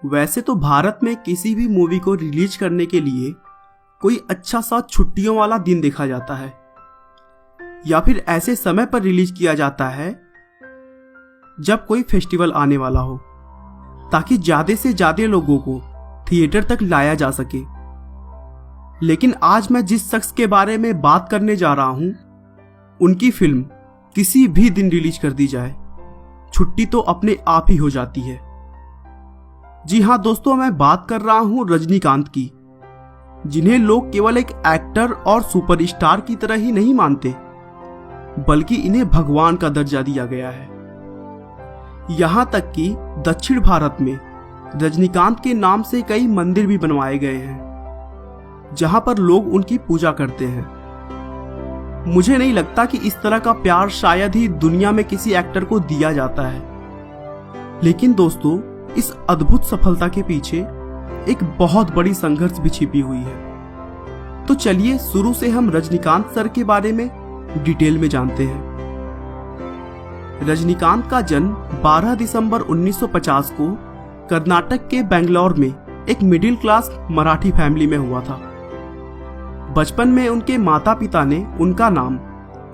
वैसे तो भारत में किसी भी मूवी को रिलीज करने के लिए कोई अच्छा सा छुट्टियों वाला दिन देखा जाता है या फिर ऐसे समय पर रिलीज किया जाता है जब कोई फेस्टिवल आने वाला हो, ताकि ज्यादा से ज्यादा लोगों को थिएटर तक लाया जा सके। लेकिन आज मैं जिस शख्स के बारे में बात करने जा रहा हूं, उनकी फिल्म किसी भी दिन रिलीज कर दी जाए, छुट्टी तो अपने आप ही हो जाती है। जी हां दोस्तों, मैं बात कर रहा हूं रजनीकांत की, जिन्हें लोग केवल एक एक्टर और सुपरस्टार की तरह ही नहीं मानते, बल्कि इन्हें भगवान का दर्जा दिया गया है। यहां तक कि दक्षिण भारत में रजनीकांत के नाम से कई मंदिर भी बनवाए गए हैं, जहां पर लोग उनकी पूजा करते हैं। मुझे नहीं लगता कि इस तरह का प्यार शायद ही दुनिया में किसी एक्टर को दिया जाता है। लेकिन दोस्तों, इस अद्भुत सफलता के पीछे एक बहुत बड़ी संघर्ष भी छिपी हुई है। तो चलिए शुरू से हम रजनीकांत सर के बारे में डिटेल में जानते हैं। रजनीकांत का जन्म 12 दिसंबर 1950 को कर्नाटक के बेंगलोर में एक मिडिल क्लास मराठी फैमिली में हुआ था। बचपन में उनके माता पिता ने उनका नाम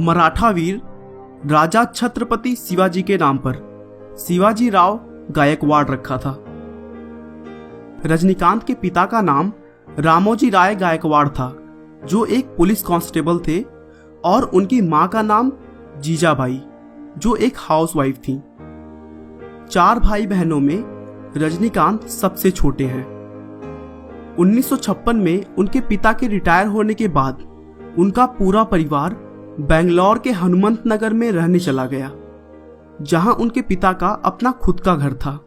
मराठा वीर राजा छत्रपति शिवाजी के नाम पर शिवाजी राव गायकवाड़ रखा था। रजनीकांत के पिता का नाम रामोजी राय गायकवाड़ था, जो एक पुलिस कांस्टेबल थे, और उनकी मां का नाम जीजाबाई, जो एक हाउसवाइफ थी। 4 भाई बहनों में रजनीकांत सबसे छोटे हैं। 1956 में उनके पिता के रिटायर होने के बाद उनका पूरा परिवार बेंगलोर के हनुमंत नगर में रहने चला गया, जहां उनके पिता का अपना खुद का घर था।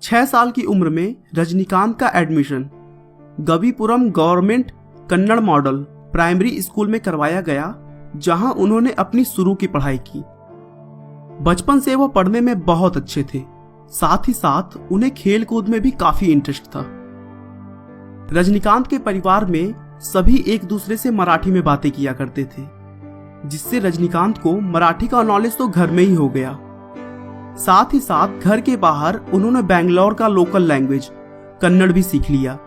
6 साल की उम्र में रजनीकांत का admission Gavipuram government Kannada model primary school में करवाया गया, जहां उन्होंने अपनी शुरू की पढ़ाई की। बचपन से वो पढ़ने में बहुत अच्छे थे, साथ ही साथ उन्हें खेल कूद में भी काफी इंटरेस्ट था। रजनीकांत के परिवार में सभी एक दूसरे से मराठी में बातें किया करते थे, जिससे रजनीकांत को मराठी का नॉलेज तो घर में ही हो गया। साथ ही साथ घर के बाहर उन्होंने बेंगलोर का लोकल लैंग्वेज कन्नड़ भी सीख लिया।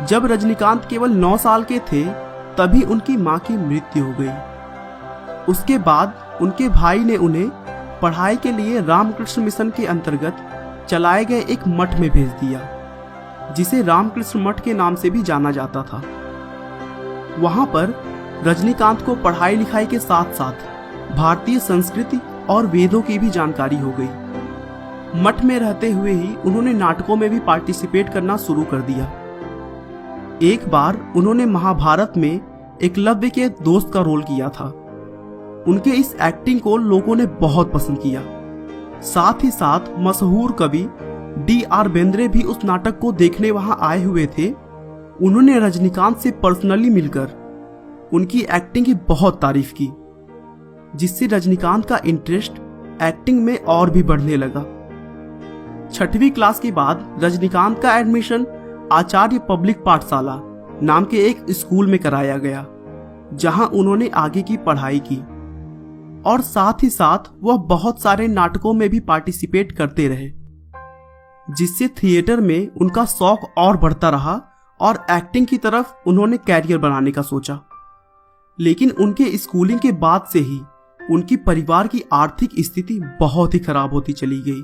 जब रजनीकांत केवल 9 साल के थे, तभी उनकी मां की मृत्यु हो गई। उसके बाद उनके भाई ने उन्हें पढ़ाई के लिए रामकृष्ण मिशन के अंतर्गत चलाए गए एक मठ में भेज दिया, जिसे रामकृष्ण मठ के नाम से भी जाना जाता था। वहां पर रजनीकांत को पढ़ाई लिखाई के साथ साथ भारतीय संस्कृति और वेदों की भी जानकारी हो गई। मठ में रहते हुए ही उन्होंने नाटकों में भी पार्टिसिपेट करना शुरू कर दिया। एक बार उन्होंने महाभारत में एकलव्य के दोस्त का रोल किया था। उनके इस एक्टिंग को लोगों ने बहुत पसंद किया। साथ ही साथ मशहूर कवि D.R. बेंद्रे भी उस नाटक को देखने वहां आए हुए थे। उन्होंने रजनीकांत से पर्सनली मिलकर उनकी एक्टिंग की बहुत तारीफ की, जिससे रजनीकांत का इंटरेस्ट एक्टिंग में और भी बढ़ने लगा। 6वीं क्लास के बाद रजनीकांत का एडमिशन आचार्य पब्लिक पाठशाला नाम के एक स्कूल में कराया गया, जहां उन्होंने आगे की पढ़ाई की, और साथ ही साथ वह बहुत सारे नाटकों में भी पार्टिसिपेट करते रहे, जिससे थिएटर में उनका शौक और बढ़ता रहा और एक्टिंग की तरफ उन्होंने कैरियर बनाने का सोचा। लेकिन उनके स्कूलिंग के बाद से ही उनकी परिवार की आर्थिक स्थिति बहुत ही खराब होती चली गई,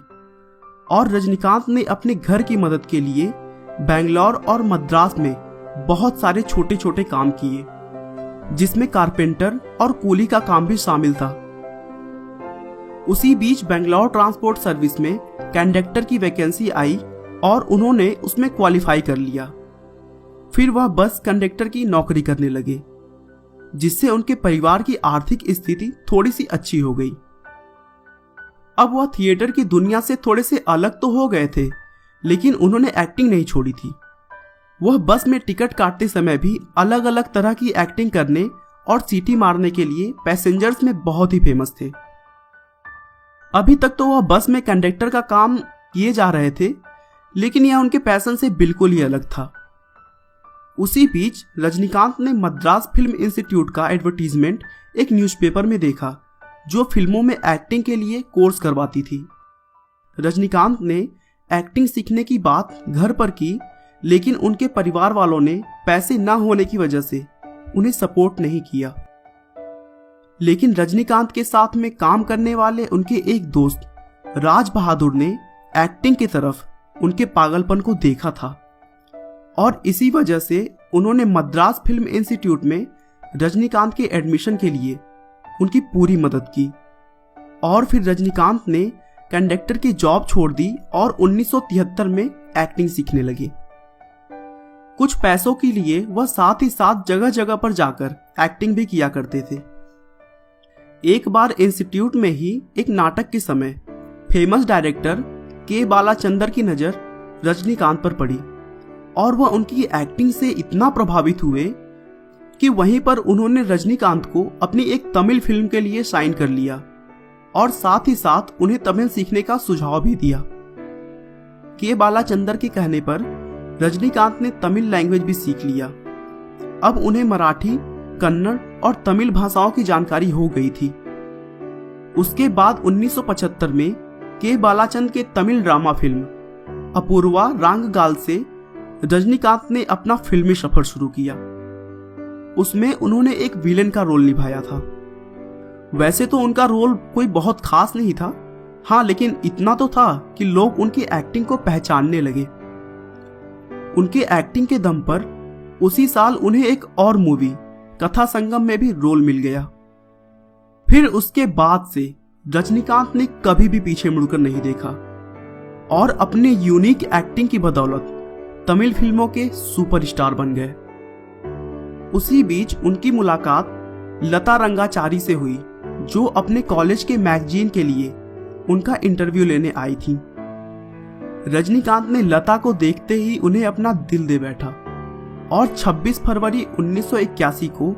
और रजनीकांत ने अपने घर की मदद के लिए बेंगलोर और मद्रास में बहुत सारे छोटे छोटे काम किए, जिसमें कारपेंटर और कूली का काम भी शामिल था। उसी बीच बेंगलोर ट्रांसपोर्ट सर्विस में कंडक्टर की वैकेंसी आई और उन्होंने उसमें क्वालिफाई कर लिया। फिर वह बस कंडक्टर की नौकरी करने लगे, जिससे उनके परिवार की आर्थिक स्थिति थोड़ी सी अच्छी हो गई। अब वह थिएटर की दुनिया से थोड़े से अलग तो हो गए थे, लेकिन उन्होंने एक्टिंग नहीं छोड़ी थी। वह बस में टिकट काटते समय भी अलग अलग तरह की एक्टिंग करने और सीटी मारने के लिए पैसेंजर्स में बहुत ही फेमस थे। अभी तक तो वह बस में कंडक्टर का काम किए जा रहे थे, लेकिन यह उनके पैशन से बिल्कुल ही अलग था। उसी बीच रजनीकांत ने मद्रास फिल्म इंस्टीट्यूट का एडवर्टीजमेंट एक न्यूज़पेपर में देखा, जो फिल्मों में एक्टिंग के लिए कोर्स करवाती थी। रजनीकांत ने एक्टिंग सीखने की बात घर पर की, लेकिन उनके परिवार वालों ने पैसे ना होने की वजह से उन्हें सपोर्ट नहीं किया। लेकिन रजनीकांत के साथ में काम करने वाले उनके एक दोस्त राज बहादुर ने एक्टिंग की तरफ उनके पागलपन को देखा था और इसी वजह से उन्होंने मद्रास फिल्म इंस्टीट्यूट में रजनीकांत के एडमिशन के लिए उनकी पूरी मदद की। और फिर रजनीकांत ने कंडक्टर की जॉब छोड़ दी और 1973 में एक्टिंग सीखने लगे। कुछ पैसों के लिए वह साथ ही साथ जगह जगह पर जाकर एक्टिंग भी किया करते थे। एक बार इंस्टीट्यूट में ही एक नाटक के समय फेमस डायरेक्टर के बालाचंदर की नजर रजनीकांत पर पड़ी और वह उनकी एक्टिंग से इतना प्रभावित हुए कि वहीं पर उन्होंने रजनीकांत को अपनी एक तमिल फिल्म के लिए साइन कर लिया और साथ ही साथ उन्हें तमिल सीखने का सुझाव भी दिया। के बालाचंदर के कहने पर रजनीकांत ने तमिल लैंग्वेज भी सीख लिया। अब उन्हें मराठी, कन्नड़ और तमिल भाषाओं की जानकारी हो गई थी। उसके बाद 1975 में के बालाचंद के तमिल ड्रामा फिल्म अपूर्वा रांगगाल से रजनीकांत ने अपना फिल्मी सफर शुरू किया। उसमें उन्होंने एक विलेन का रोल निभाया था। वैसे तो उनका रोल कोई बहुत खास नहीं था, हाँ, लेकिन इतना तो था कि लोग उनकी एक्टिंग को पहचानने लगे। उनके एक्टिंग के दम पर उसी साल उन्हें एक और मूवी कथा संगम में भी रोल मिल गया। फिर उसके बाद से रजनीकांत ने कभी भी पीछे मुड़कर नहीं देखा और अपने यूनिक एक्टिंग की बदौलत तमिल फिल्मों के सुपरस्टार बन गए। उसी बीच उनकी मुलाकात लता रंगाचारी से हुई, जो अपने कॉलेज के मैगजीन के लिए उनका इंटरव्यू लेने आई थी। रजनीकांत ने लता को देखते ही उन्हें अपना दिल दे बैठा और 26 फरवरी 1981 को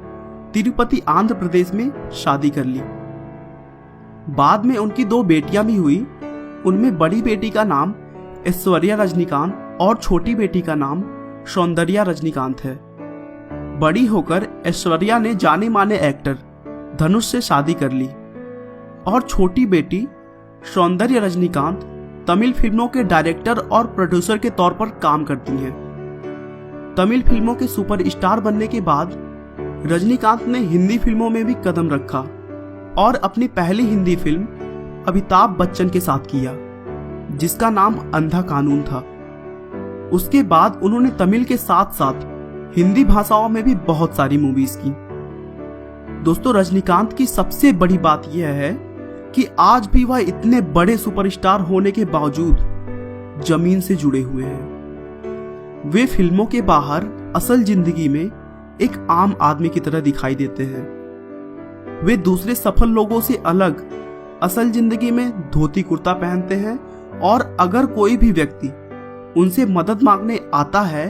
तिरुपति आंध्र प्रदेश में शादी कर ली। बाद में उनकी 2 बेटियां भी हुई। उनमें बड़ी बेटी का नाम ऐश्वर्या रजनीकांत और छोटी बेटी का नाम सौंदर्या रजनीकांत है। बड़ी होकर ऐश्वर्या ने जाने माने एक्टर धनुष से शादी कर ली और छोटी बेटी सौंदर्या रजनीकांत तमिल फिल्मों के डायरेक्टर और प्रोड्यूसर के तौर पर काम करती हैं। तमिल फिल्मों के सुपरस्टार बनने के बाद रजनीकांत ने हिंदी फिल्मों में भी कदम रखा और अपनी पहली हिंदी फिल्म अमिताभ बच्चन के साथ किया, जिसका नाम अंधा कानून था। उसके बाद उन्होंने तमिल के साथ साथ हिंदी भाषाओं में भी बहुत सारी मूवीज की। दोस्तों, रजनीकांत की सबसे बड़ी बात यह है कि आज भी वह इतने बड़े सुपरस्टार होने के बावजूद जमीन से जुड़े हुए हैं। वे फिल्मों के बाहर असल जिंदगी में एक आम आदमी की तरह दिखाई देते हैं। वे दूसरे सफल लोगों से अलग असल जिंदगी में धोती कुर्ता पहनते हैं और अगर कोई भी व्यक्ति उनसे मदद मांगने आता है,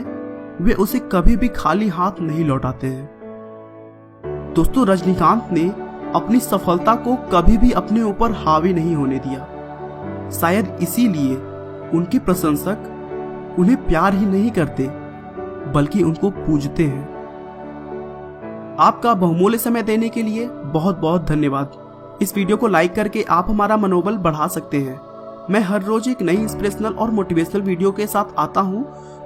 वे उसे कभी भी खाली हाथ नहीं लौटाते हैं। दोस्तों, रजनीकांत ने अपनी सफलता को कभी भी अपने ऊपर हावी नहीं होने दिया। शायद इसीलिए उनके प्रशंसक उन्हें प्यार ही नहीं करते, बल्कि उनको पूजते हैं। आपका बहुमूल्य समय देने के लिए बहुत बहुत धन्यवाद। इस वीडियो को लाइक करके आप हमारा मनोबल बढ़ा सकते हैं। मैं हर रोज एक नई इंस्पिरेशनल और मोटिवेशनल वीडियो के साथ आता हूं।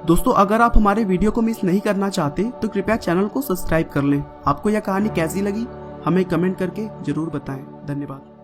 दोस्तों, अगर आप हमारे वीडियो को मिस नहीं करना चाहते तो कृपया चैनल को सब्सक्राइब कर लें। आपको यह कहानी कैसी लगी हमें कमेंट करके जरूर बताएं। धन्यवाद।